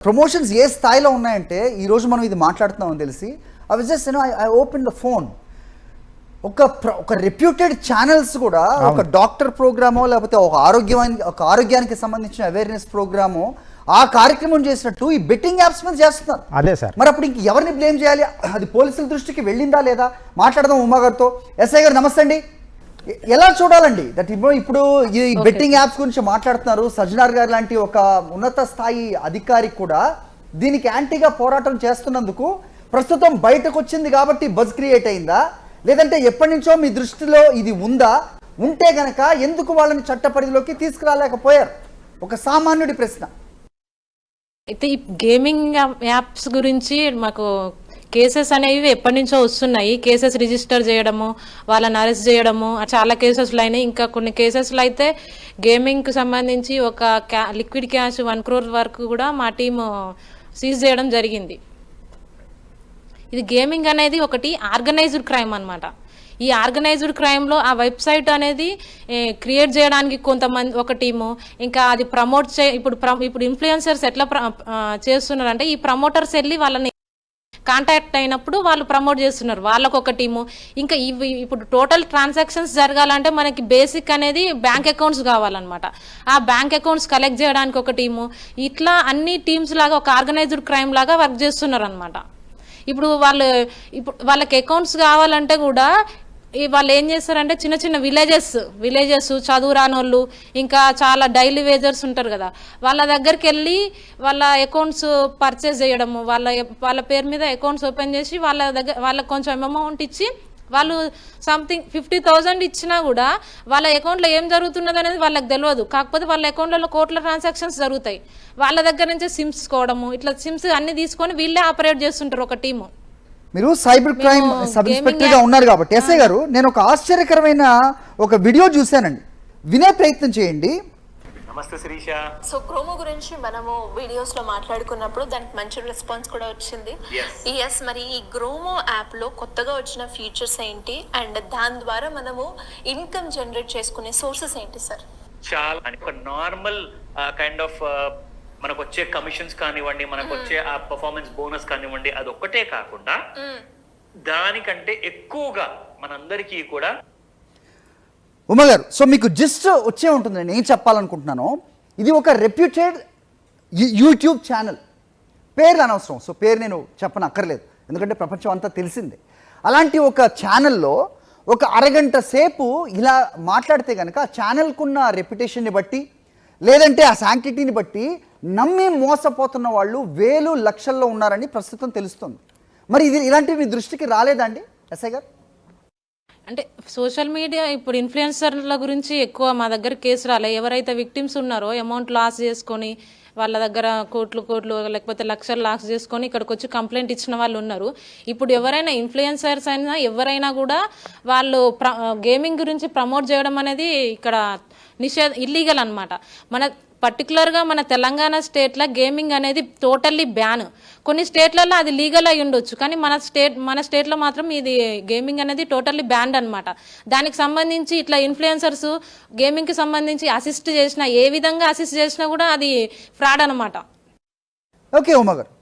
Promotions ఏ స్థాయిలో ఉన్నాయంటే ఈరోజు మనం ఇది మాట్లాడుతున్నామని తెలిసి అవి just I open the phone ఒక రెప్యూటెడ్ ఛానల్స్ కూడా ఒక డాక్టర్ ప్రోగ్రామో లేకపోతే ఒక ఆరోగ్యానికి సంబంధించిన అవేర్నెస్ ప్రోగ్రామో ఆ కార్యక్రమం చేసినట్టు ఈ బెట్టింగ్ యాప్స్ మీద చేస్తున్నారు. అదే సార్. మరి అప్పుడు ఇంక ఎవరిని బ్లేమ్ చేయాలి? అది పోలీసుల దృష్టికి వెళ్ళిందా లేదా? మాట్లాడదాం ఉమా గారితో. ఎస్ఐ గారు నమస్తే అండి. ఎలా చూడాలండి దట్ ఇప్పుడు ఈ బెట్టింగ్ యాప్స్ గురించి మాట్లాడుతున్నారు. సజ్జనార్ గారు లాంటి ఒక ఉన్నత స్థాయి అధికారి కూడా దీనికి యాంటీగా పోరాటం చేస్తున్నందుకు ప్రస్తుతం బయటకు వచ్చింది కాబట్టి బజ్ క్రియేట్ అయిందా, లేదంటే ఎప్పటి నుంచో మీ దృష్టిలో ఇది ఉందా? ఉంటే గనక ఎందుకు వాళ్ళని చట్ట పరిధిలోకి తీసుకురాలేకపోయారు? ఒక సామాన్యుడి ప్రశ్న. అయితే ఈ గేమింగ్ యాప్స్ గురించి మాకు కేసెస్ అనేవి ఎప్పటి నుంచో వస్తున్నాయి. కేసెస్ రిజిస్టర్ చేయడము, వాళ్ళని అరెస్ట్ చేయడము, చాలా కేసెస్లో అయినాయి. ఇంకా కొన్ని కేసెస్లో అయితే గేమింగ్కి సంబంధించి ఒక లిక్విడ్ క్యాష్ 1 crore వరకు కూడా మా టీము సీజ్ చేయడం జరిగింది. ఇది గేమింగ్ అనేది ఒకటి ఆర్గనైజ్డ్ క్రైమ్ అనమాట. ఈ ఆర్గనైజ్డ్ క్రైమ్లో ఆ వెబ్సైట్ అనేది క్రియేట్ చేయడానికి కొంతమంది ఒక టీము, ఇంకా అది ప్రమోట్ ఇప్పుడు ఇన్ఫ్లుయెన్సర్స్ ఎట్లా చేస్తున్నారంటే ఈ ప్రమోటర్స్ వెళ్ళి వాళ్ళని కాంటాక్ట్ అయినప్పుడు వాళ్ళు ప్రమోట్ చేస్తున్నారు, వాళ్ళకు ఒక టీము. ఇంకా ఇప్పుడు టోటల్ ట్రాన్సాక్షన్స్ జరగాలంటే మనకి బేసిక్ అనేది బ్యాంక్ అకౌంట్స్ కావాలన్నమాట. ఆ బ్యాంక్ అకౌంట్స్ కలెక్ట్ చేయడానికి ఒక టీము. ఇట్లా అన్ని టీమ్స్ లాగా ఒక ఆర్గనైజ్డ్ క్రైమ్ లాగా వర్క్ చేస్తున్నారు అనమాట. ఇప్పుడు వాళ్ళకి అకౌంట్స్ కావాలంటే కూడా వాళ్ళు ఏం చేస్తారంటే చిన్న చిన్న విలేజెస్ చదువు రానోళ్ళు, ఇంకా చాలా డైలీ వేజర్స్ ఉంటారు కదా, వాళ్ళ దగ్గరికి వెళ్ళి వాళ్ళ అకౌంట్స్ పర్చేస్ చేయడము, వాళ్ళ పేరు మీద అకౌంట్స్ ఓపెన్ చేసి వాళ్ళకి కొంచెం అమౌంట్ ఇచ్చి వాళ్ళు సంథింగ్ 50,000 ఇచ్చినా కూడా వాళ్ళ అకౌంట్లో ఏం జరుగుతున్నది అనేది వాళ్ళకి తెలియదు. కాకపోతే వాళ్ళ అకౌంట్లలో కోట్ల ట్రాన్సాక్షన్స్ జరుగుతాయి. వాళ్ళ దగ్గర నుంచే సిమ్స్ కోవడము, ఇట్లా సిమ్స్ అన్ని తీసుకొని వీళ్ళే ఆపరేట్ చేస్తుంటారు ఒక టీము. మీరు సైబర్ క్రైమ్ సబ్ ఇన్స్పెక్టర్గా ఉన్నారు కాబట్టి ఎస్ఐ గారు, నేను ఒక ఆశ్చర్యకరమైన ఒక వీడియో చూశానండి, వినే ప్రయత్నం చేయండి. నమస్తే శిరీష. సో క్రోమో గురించి మనము వీడియోస్ లో మాట్లాడుకున్నప్పుడు దానికి మంచి రెస్పాన్స్ కూడా వచ్చింది. ఎస్, మరి ఈ క్రోమో యాప్ లో కొత్తగా వచ్చిన ఫీచర్స్ ఏంటి అండ్ దాని ద్వారా మనము ఇన్కమ్ జనరేట్ చేసుకునే సోర్సెస్ ఏంటి సార్? చాలా ఒక నార్మల్ కైండ్ ఆఫ్ మనకు వచ్చే కమిషన్స్ కానివ్వండి, మనకు వచ్చే ఆ పర్ఫార్మెన్స్ బోనస్ కానివ్వండి, అది ఒక్కటే కాకుండా దానికంటే ఎక్కువగా మనందరికీ కూడా. ఉమా గారు, సో మీకు జస్ట్ వచ్చే ఉంటుంది, నేను చెప్పాలనుకుంటున్నాను. ఇది ఒక రెప్యూటెడ్ యూట్యూబ్ ఛానల్, పేర్లు అనవసరం, సో పేరు నేను చెప్పనక్కర్లేదు ఎందుకంటే ప్రపంచం అంతా తెలిసిందే. అలాంటి ఒక ఛానల్లో ఒక అరగంట సేపు ఇలా మాట్లాడితే కనుక ఆ ఛానల్కున్న రెప్యుటేషన్ని బట్టి లేదంటే ఆ శాంక్టిటీని బట్టి నమ్మి మోసపోతున్న వాళ్ళు వేలు లక్షల్లో ఉన్నారని ప్రస్తుతం తెలుస్తుంది. మరి ఇది ఇలాంటివి మీ దృష్టికి రాలేదండి ఎస్ఐ గారు? అంటే సోషల్ మీడియా ఇప్పుడు ఇన్ఫ్లుయెన్సర్ల గురించి ఎక్కువ మా దగ్గర కేసు రాలే. ఎవరైతే విక్టిమ్స్ ఉన్నారో అమౌంట్ లాస్ చేసుకొని వాళ్ళ దగ్గర కోట్లు లేకపోతే లక్షలు లాస్ చేసుకొని ఇక్కడికి వచ్చి కంప్లైంట్ ఇచ్చిన వాళ్ళు ఉన్నారు. ఇప్పుడు ఎవరైనా ఇన్ఫ్లుయెన్సర్స్ అయినా ఎవరైనా కూడా వాళ్ళు గేమింగ్ గురించి ప్రమోట్ చేయడం అనేది ఇక్కడ ఇల్లీగల్ అనమాట. పర్టికులర్గా మన తెలంగాణ స్టేట్లో గేమింగ్ అనేది టోటల్లీ బ్యాన్. కొన్ని స్టేట్లలో అది లీగల్ అయి ఉండొచ్చు, కానీ మన స్టేట్లో మాత్రం ఇది గేమింగ్ అనేది టోటల్లీ బ్యాన్డ్ అనమాట. దానికి సంబంధించి ఇట్లా ఇన్ఫ్లుయెన్సర్స్ గేమింగ్కి సంబంధించి అసిస్ట్ చేసినా, ఏ విధంగా అసిస్ట్ చేసినా కూడా అది ఫ్రాడ్ అనమాట. ఓకే ఉమా గారు.